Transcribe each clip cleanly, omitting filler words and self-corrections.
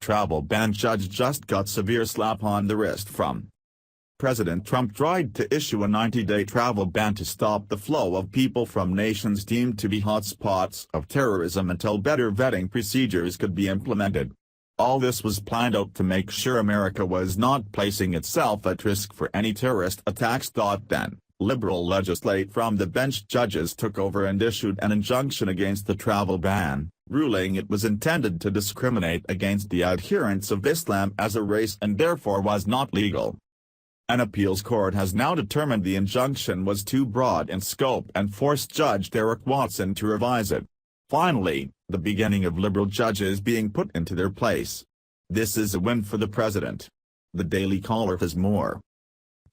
Travel ban judge just got severe slap on the wrist from President Trump tried to issue a 90-day travel ban to stop the flow of people from nations deemed to be hotspots of terrorism until better vetting procedures could be implemented. All this was planned out to make sure America was not placing itself at risk for any terrorist attacks. Then, liberal legislate-from-the-bench judges took over and issued an injunction against the travel ban, ruling it was intended to discriminate against the adherents of Islam as a race and therefore was not legal. An appeals court has now determined the injunction was too broad in scope and forced Judge Derrick Watson to revise it. Finally, the beginning of liberal judges being put into their place. This is a win for the president. The Daily Caller has more.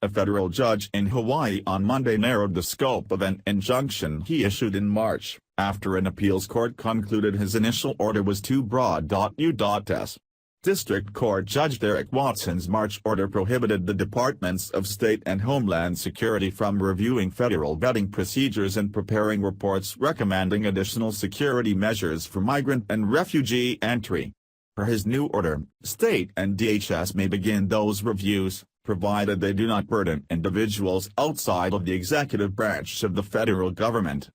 A federal judge in Hawaii on Monday narrowed the scope of an injunction he issued in March, after an appeals court concluded his initial order was too broad. U.S. District Court Judge Derrick Watson's March order prohibited the Departments of State and Homeland Security from reviewing federal vetting procedures and preparing reports recommending additional security measures for migrant and refugee entry. Per his new order, state and DHS may begin those reviews, provided they do not burden individuals outside of the executive branch of the federal government.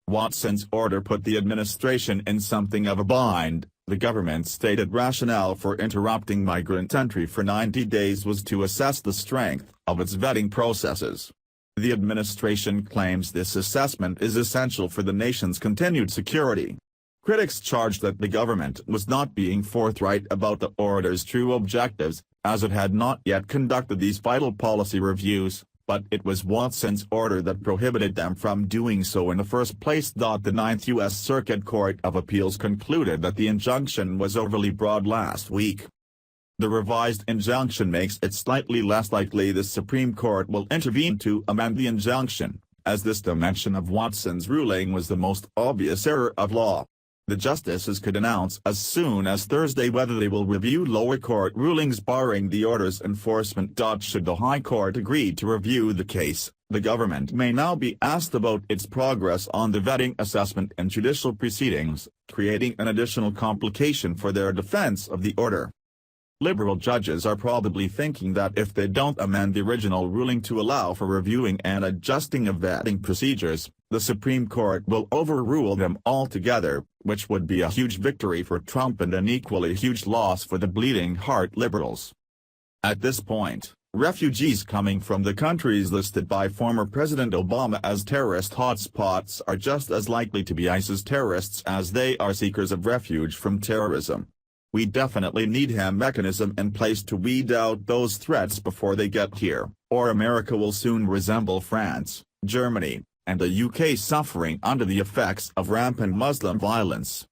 Watson's order put the administration in something of a bind. The government's stated rationale for interrupting migrant entry for 90 days was to assess the strength of its vetting processes. The administration claims this assessment is essential for the nation's continued security. Critics charge that the government was not being forthright about the order's true objectives, as it had not yet conducted these vital policy reviews, but it was Watson's order that prohibited them from doing so in the first place. The Ninth U.S. Circuit Court of Appeals concluded that the injunction was overly broad last week. The revised injunction makes it slightly less likely the Supreme Court will intervene to amend the injunction, as this dimension of Watson's ruling was the most obvious error of law. The justices could announce as soon as Thursday whether they will review lower court rulings barring the order's enforcement. Should the High Court agree to review the case, the government may now be asked about its progress on the vetting assessment and judicial proceedings, creating an additional complication for their defense of the order. Liberal judges are probably thinking that if they don't amend the original ruling to allow for reviewing and adjusting of vetting procedures, the Supreme Court will overrule them altogether, which would be a huge victory for Trump and an equally huge loss for the bleeding heart liberals. At this point, refugees coming from the countries listed by former President Obama as terrorist hotspots are just as likely to be ISIS terrorists as they are seekers of refuge from terrorism. We definitely need a mechanism in place to weed out those threats before they get here, or America will soon resemble France, Germany, and the UK suffering under the effects of rampant Muslim violence.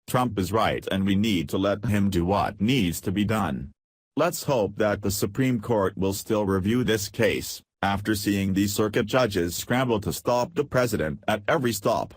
Trump is right and we need to let him do what needs to be done. Let's hope that the Supreme Court will still review this case, after seeing these circuit judges scramble to stop the president at every stop.